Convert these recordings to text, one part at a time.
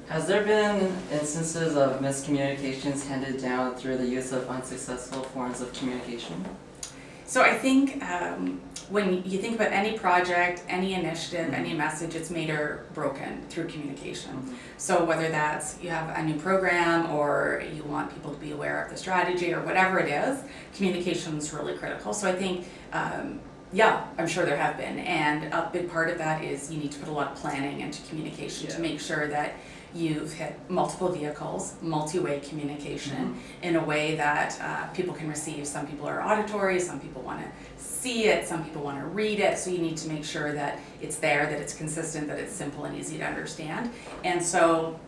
Has there been instances of miscommunications handed down through the use of unsuccessful forms of communication? So I think when you think about any project, any initiative, any message, it's made or broken through communication. Mm-hmm. So whether that's you have a new program or you want people to be aware of the strategy or whatever it is, communication is really critical. So I think, yeah, I'm sure there have been. And a big part of that is you need to put a lot of planning into communication to make sure that you've hit multiple vehicles, multi-way communication in a way that people can receive. Some people are auditory, some people want to see it, some people want to read it, so you need to make sure that it's there, that it's consistent, that it's simple and easy to understand. And so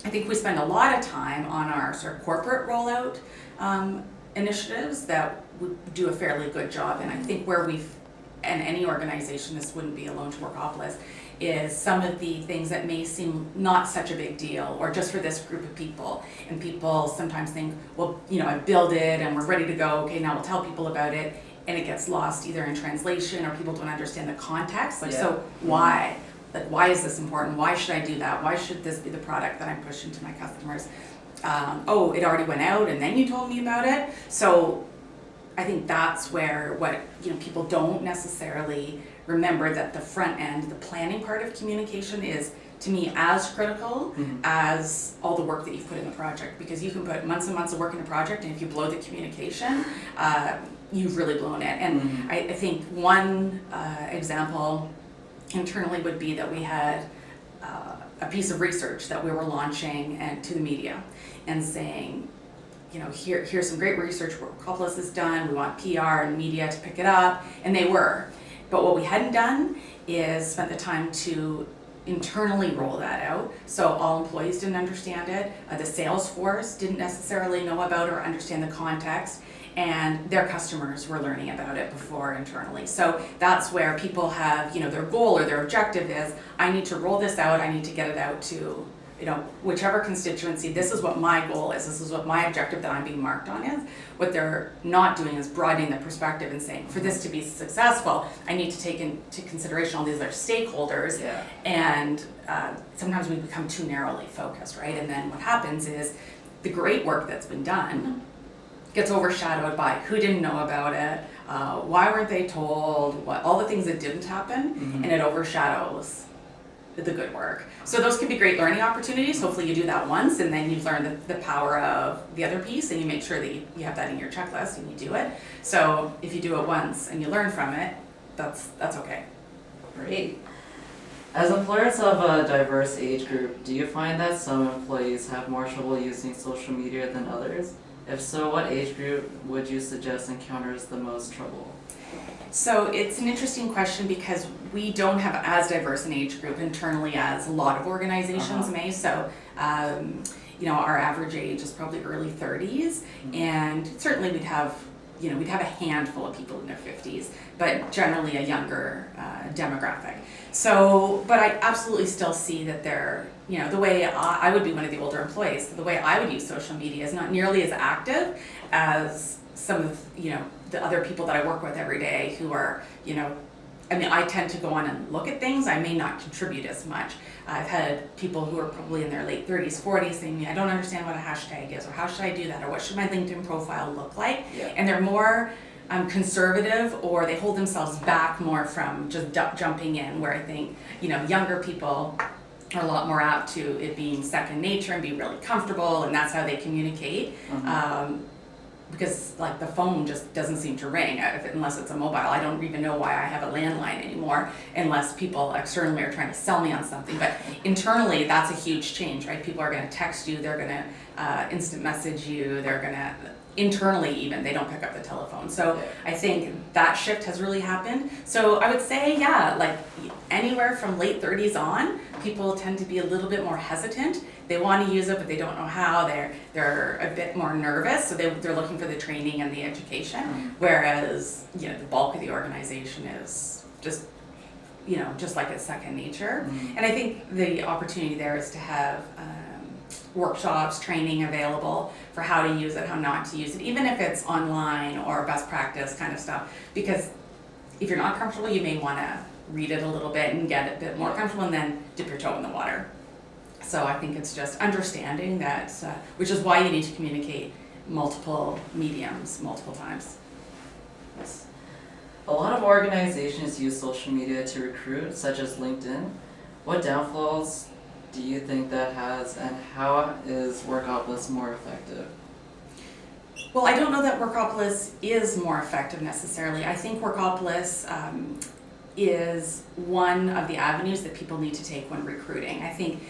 I think we spend a lot of time on our sort of corporate rollout initiatives that would do a fairly good job. And I think where and any organization, this wouldn't be alone to Workopolis, is some of the things that may seem not such a big deal or just for this group of people. And people sometimes think, well, I build it and we're ready to go, okay, now we'll tell people about it. And it gets lost either in translation or people don't understand the context. So why? Like, why is this important? Why should I do that? Why should this be the product that I'm pushing to my customers? Oh, it already went out and then you told me about it. So I think that's where people don't necessarily remember that the front end, the planning part of communication is, to me, as critical as all the work that you've put in the project, because you can put months and months of work in a project, and if you blow the communication, you've really blown it. And I think one example internally would be that we had a piece of research that we were launching to the media and saying, here's some great research Workopolis has done, we want PR and media to pick it up, and they were. But what we hadn't done is spent the time to internally roll that out. So all employees didn't understand it, the sales force didn't necessarily know about or understand the context, and their customers were learning about it before internally. So that's where people have, their goal or their objective is, I need to roll this out, I need to get it out to whichever constituency. This is what my goal is, this is what my objective that I'm being marked on is. What they're not doing is broadening the perspective and saying, for this to be successful, I need to take into consideration all these other stakeholders. And sometimes we become too narrowly focused, right? And then what happens is the great work that's been done gets overshadowed by who didn't know about it, why weren't they told, all the things that didn't happen, and it overshadows the good work. So those can be great learning opportunities. Hopefully you do that once and then you've learned the power of the other piece and you make sure that you have that in your checklist and you do it. So if you do it once and you learn from it, that's okay. Great. As employers of a diverse age group, do you find that some employees have more trouble using social media than others? If so, what age group would you suggest encounters the most trouble? So it's an interesting question because we don't have as diverse an age group internally as a lot of organizations may. So, our average age is probably early 30s, and certainly we'd have a handful of people in their 50s, but generally a younger demographic. So, but I absolutely still see that they're, the way I would be one of the older employees, the way I would use social media is not nearly as active as some of, the other people that I work with every day who are, I tend to go on and look at things. I may not contribute as much. I've had people who are probably in their late 30s, 40s saying, I don't understand what a hashtag is, or how should I do that, or what should my LinkedIn profile look like? And they're more conservative, or they hold themselves back more from just jumping in, where I think, younger people are a lot more apt to it being second nature and be really comfortable, and that's how they communicate. Because the phone just doesn't seem to ring unless it's a mobile. I don't even know why I have a landline anymore unless people externally are trying to sell me on something. But internally, that's a huge change, right? People are going to text you, they're going to instant message you, they're going to internally even, they don't pick up the telephone. So I think that shift has really happened. So I would say, anywhere from late 30s on, people tend to be a little bit more hesitant. They want to use it, but they don't know how. They're a bit more nervous, so they're looking for the training and the education. Whereas, the bulk of the organization is just, just like it's second nature. And I think the opportunity there is to have workshops, training available for how to use it, how not to use it, even if it's online or best practice kind of stuff. Because if you're not comfortable, you may want to read it a little bit and get a bit more comfortable and then dip your toe in the water. So I think it's just understanding that, which is why you need to communicate multiple mediums, multiple times. Yes. A lot of organizations use social media to recruit, such as LinkedIn. What downfalls do you think that has, and how is Workopolis more effective? Well, I don't know that Workopolis is more effective necessarily. I think Workopolis is one of the avenues that people need to take when recruiting. I think,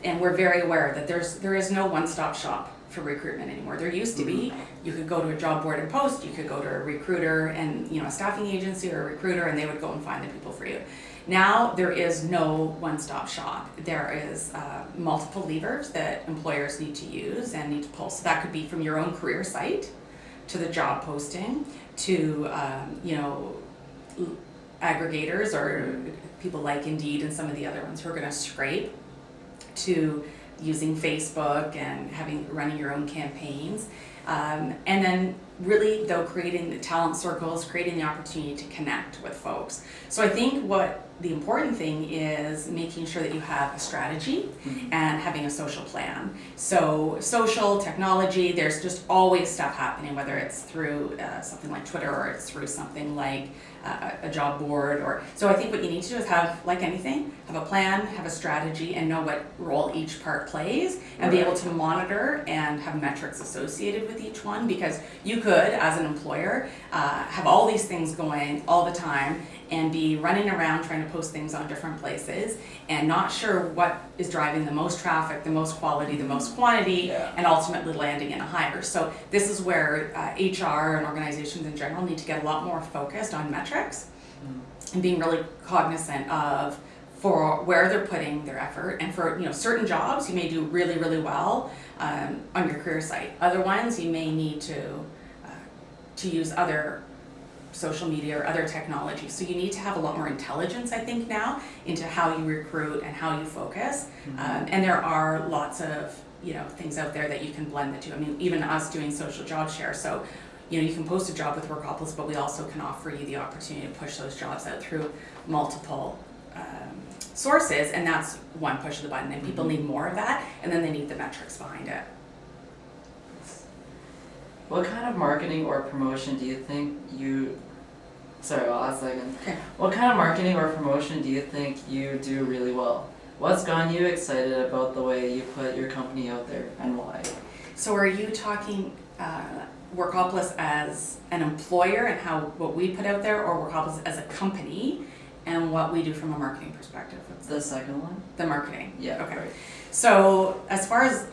and we're very aware that there is no one-stop shop for recruitment anymore. There used to be. You could go to a job board and post, you could go to a recruiter and, a staffing agency or a recruiter, and they would go and find the people for you. Now there is no one-stop shop. There is multiple levers that employers need to use and need to pull. So that could be from your own career site to the job posting to aggregators or people like Indeed and some of the other ones who are going to scrape, to using Facebook and running your own campaigns, and then really though creating the talent circles, creating the opportunity to connect with folks. So I think what the important thing is making sure that you have a strategy and having a social plan. So social, technology, there's just always stuff happening, whether it's through something like Twitter or it's through something like a job board. So I think what you need to do is have, like anything, have a plan, have a strategy, and know what role each part plays, and be able to monitor and have metrics associated with each one, because you could, as an employer, have all these things going all the time and be running around trying to post things on different places and not sure what is driving the most traffic, the most quality, the most quantity, and ultimately landing in a hire. So this is where HR and organizations in general need to get a lot more focused on metrics and being really cognizant of for where they're putting their effort. And for certain jobs you may do really, really well on your career site. Other ones you may need to use other social media or other technology. So you need to have a lot more intelligence, I think, now into how you recruit and how you focus. And there are lots of things out there that you can blend the two. I mean, even us doing social job share. So you can post a job with Workopolis, but we also can offer you the opportunity to push those jobs out through multiple sources, and that's one push of the button. And people need more of that, and then they need the metrics behind it. What kind of marketing or promotion do you think Sorry, I'll ask that again. Okay. What kind of marketing or promotion do you think you do really well? What's gotten you excited about the way you put your company out there, and why? So are you talking Workopolis as an employer and what we put out there, or Workopolis as a company and what we do from a marketing perspective? The second one? The marketing. Yeah. Okay. Right. So as far as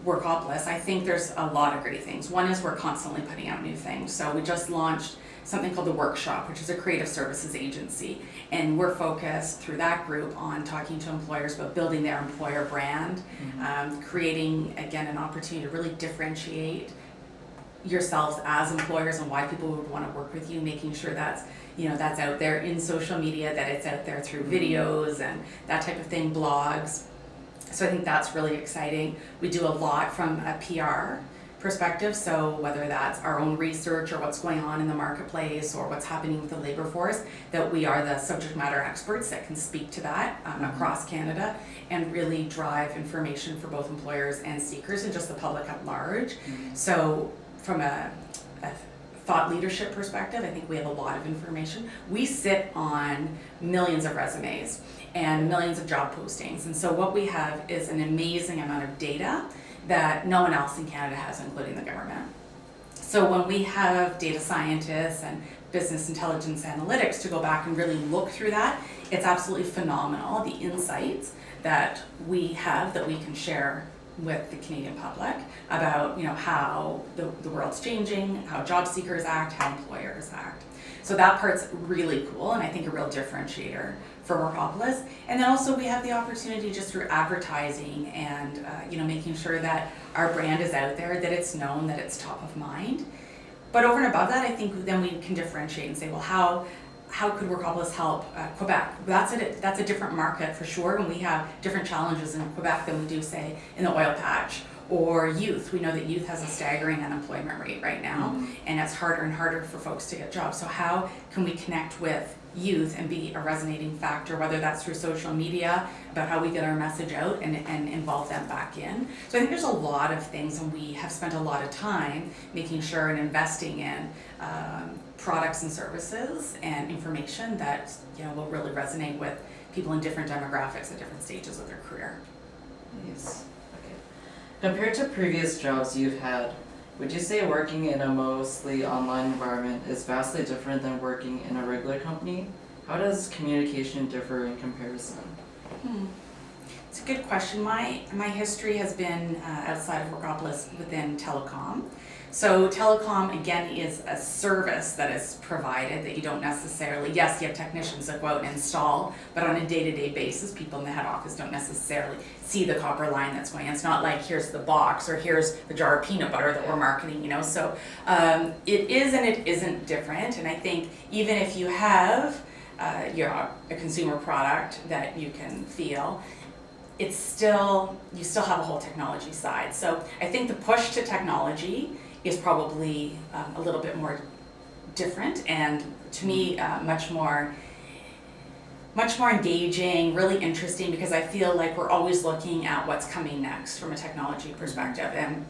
Workopolis, I think there's a lot of great things. One is we're constantly putting out new things. So we just launched something called The Workshop, which is a creative services agency. And we're focused through that group on talking to employers about building their employer brand, creating, again, an opportunity to really differentiate yourselves as employers and why people would want to work with you, making sure that's that's out there in social media, that it's out there through videos and that type of thing, blogs. So I think that's really exciting. We do a lot from a PR perspective, so whether that's our own research or what's going on in the marketplace or what's happening with the labor force, that we are the subject matter experts that can speak to that across Canada and really drive information for both employers and seekers and just the public at large. So from a thought leadership perspective, I think we have a lot of information. We sit on millions of resumes and millions of job postings, and so what we have is an amazing amount of data that no one else in Canada has, including the government. So when we have data scientists and business intelligence analytics to go back and really look through that, it's absolutely phenomenal, the insights that we have that we can share with the Canadian public about how the world's changing, how job seekers act, how employers act. So that part's really cool, and I think a real differentiator for Workopolis. And then also we have the opportunity just through advertising and making sure that our brand is out there, that it's known, that it's top of mind. But over and above that, I think then we can differentiate and say, well, how could Workopolis help Quebec? That's a different market for sure, and we have different challenges in Quebec than we do, say, in the oil patch. Or youth. We know that youth has a staggering unemployment rate right now, and it's harder and harder for folks to get jobs. So how can we connect with youth and be a resonating factor, whether that's through social media, about how we get our message out and involve them back in. So I think there's a lot of things, and we have spent a lot of time making sure and investing in products and services and information that will really resonate with people in different demographics at different stages of their career. Nice. Okay. Compared to previous jobs you've had, would you say working in a mostly online environment is vastly different than working in a regular company? How does communication differ in comparison? It's a good question. My history has been outside of Workopolis within telecom. So telecom, again, is a service that is provided that you don't necessarily, yes, you have technicians that go out and install, but on a day-to-day basis, people in the head office don't necessarily see the copper line that's going in. It's not like here's the box or here's the jar of peanut butter that we're marketing, So it is and it isn't different. And I think even if you have a consumer product that you can feel, you still have a whole technology side. So I think the push to technology is probably a little bit more different, and to me much more engaging, really interesting, because I feel like we're always looking at what's coming next from a technology perspective and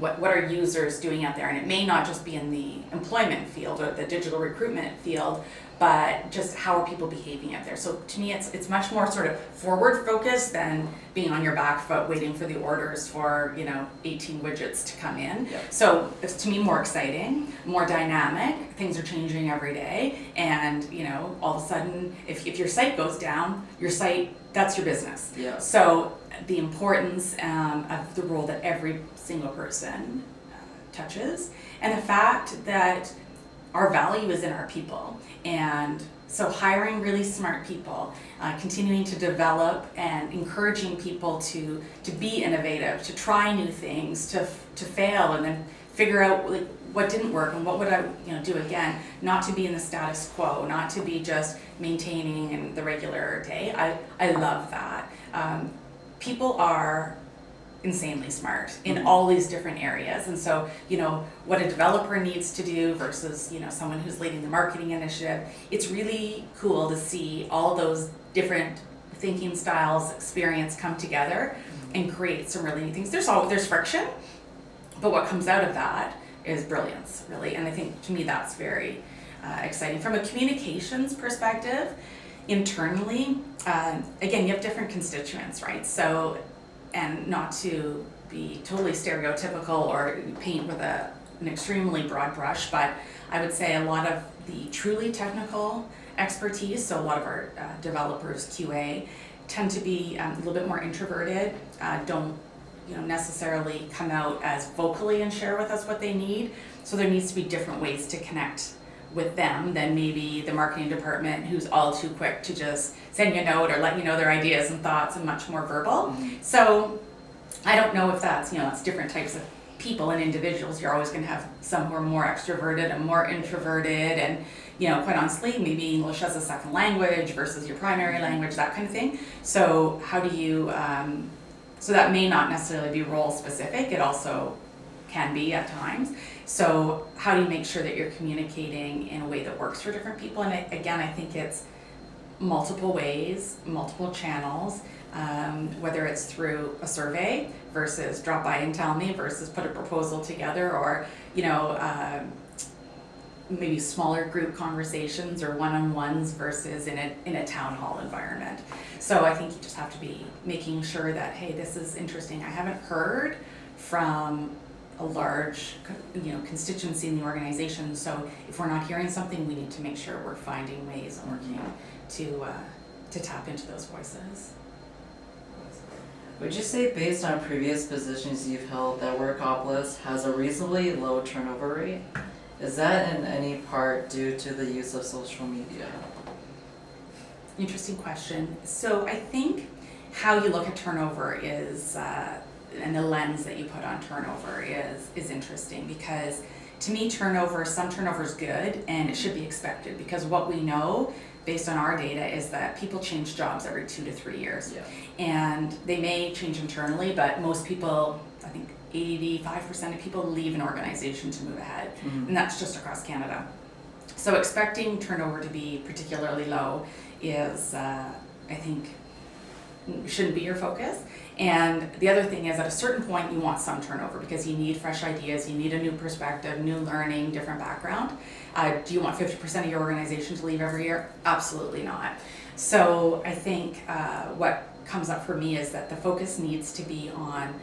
what are users doing out there. And it may not just be in the employment field or the digital recruitment field, but just how are people behaving out there. So to me it's much more sort of forward focused than being on your back foot waiting for the orders for 18 widgets to come in. Yep. So it's to me more exciting, more dynamic. Things are changing every day, and all of a sudden if your site goes down, that's your business. Yeah. So the importance of the role that every single person touches, and the fact that our value is in our people. And so hiring really smart people, continuing to develop and encouraging people to be innovative, to try new things, to fail and then figure out what didn't work and what would I do again, not to be in the status quo, not to be just maintaining in the regular day. I love that. People are insanely smart in all these different areas, and so what a developer needs to do versus someone who's leading the marketing initiative, it's really cool to see all those different thinking styles, experience come together and create some really neat things. There's friction, but what comes out of that is brilliance, really. And I think to me that's very exciting from a communications perspective. Internally, again, you have different constituents, right? So, and not to be totally stereotypical or paint with an extremely broad brush, but I would say a lot of the truly technical expertise, so a lot of our developers, QA, tend to be a little bit more introverted, don't necessarily come out as vocally and share with us what they need. So there needs to be different ways to connect with them than maybe the marketing department, who's all too quick to just send you a note or let you know their ideas and thoughts and much more verbal. So I don't know if that's it's different types of people and individuals. You're always going to have some who are more extroverted and more introverted, and quite honestly maybe English as a second language versus your primary language, that kind of thing. So how do you so that may not necessarily be role specific, it also can be at times. So how do you make sure that you're communicating in a way that works for different people? And I think it's multiple ways, multiple channels, whether it's through a survey versus drop by and tell me versus put a proposal together, or maybe smaller group conversations or one-on-ones versus in a town hall environment. So I think you just have to be making sure that, hey, this is interesting. I haven't heard from a large constituency in the organization, so if we're not hearing something, we need to make sure we're finding ways and working to tap into those voices. Would you say, based on previous positions you've held, that Workopolis has a reasonably low turnover rate? Is that in any part due to the use of social media? Interesting question. So I think how you look at turnover is and the lens that you put on turnover is interesting, because to me some turnover is good and it should be expected, because what we know based on our data is that people change jobs every 2 to 3 years. Yeah. And they may change internally, but most people, I think 85% of people leave an organization to move ahead, and that's just across Canada. So expecting turnover to be particularly low is, I think, shouldn't be your focus. And the other thing is, at a certain point, you want some turnover because you need fresh ideas, you need a new perspective, new learning, different background. Do you want 50% of your organization to leave every year? Absolutely not. So I think what comes up for me is that the focus needs to be on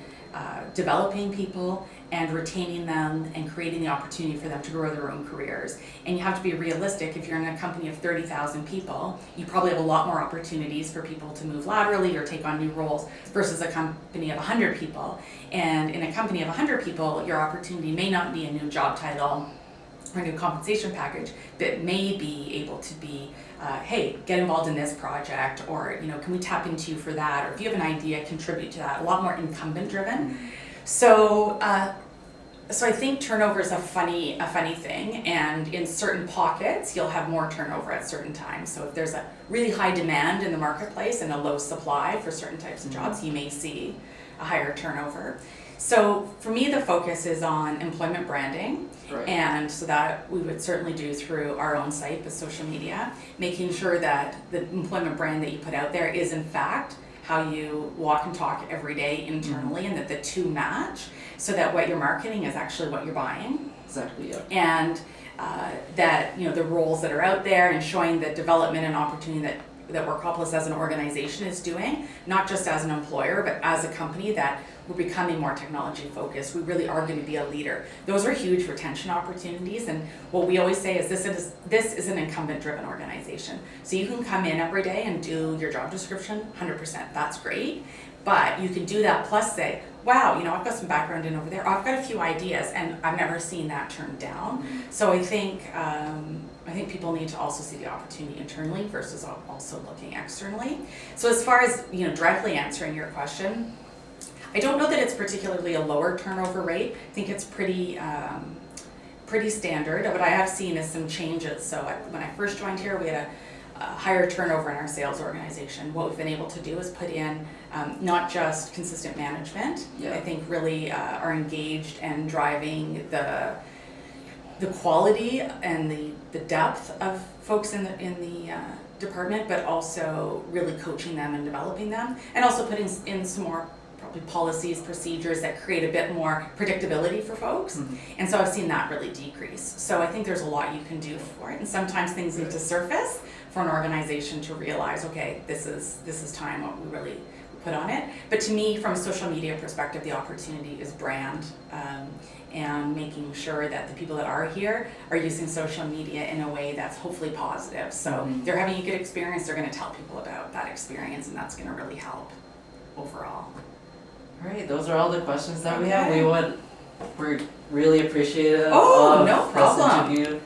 developing people and retaining them and creating the opportunity for them to grow their own careers. And you have to be realistic. If you're in a company of 30,000 people, you probably have a lot more opportunities for people to move laterally or take on new roles versus a company of 100 people. And in a company of 100 people, your opportunity may not be a new job title or a new compensation package, but may be able to be, hey, get involved in this project, or can we tap into you for that, or if you have an idea, contribute to that. A lot more incumbent driven. So I think turnover is a funny thing, and in certain pockets you'll have more turnover at certain times. So if there's a really high demand in the marketplace and a low supply for certain types of jobs, you may see a higher turnover. So for me, the focus is on employment branding, Right. and so that we would certainly do through our own site with social media, making sure that the employment brand that you put out there is in fact how you walk and talk every day internally, and that the two match, so that what you're marketing is actually what you're buying. Exactly, yeah. And that the roles that are out there, and showing the development and opportunity that Workopolis as an organization is doing, not just as an employer, but as a company, that we're becoming more technology focused. We really are going to be a leader. Those are huge retention opportunities, and what we always say is this is an incumbent driven organization. So you can come in every day and do your job description 100%, that's great, but you can do that plus say, wow, I've got some background in over there, I've got a few ideas, and I've never seen that turned down. So I think people need to also see the opportunity internally versus also looking externally. So as far as directly answering your question, I don't know that it's particularly a lower turnover rate. I think it's pretty standard. What I have seen is some changes. So when I first joined here, we had a higher turnover in our sales organization. What we've been able to do is put in not just consistent management. Yeah. I think really are engaged and driving the quality and the depth of folks in the department, but also really coaching them and developing them, and also putting in some more probably policies, procedures that create a bit more predictability for folks. And so I've seen that really decrease. So I think there's a lot you can do for it, and sometimes things need to surface for an organization to realize, okay, this is time what we really put on it. But to me, from a social media perspective, the opportunity is brand, and making sure that the people that are here are using social media in a way that's hopefully positive. So they're having a good experience, they're going to tell people about that experience, and that's going to really help overall. All right, those are all the questions that we have. Okay. We're really appreciative Oh, of no this problem. interview.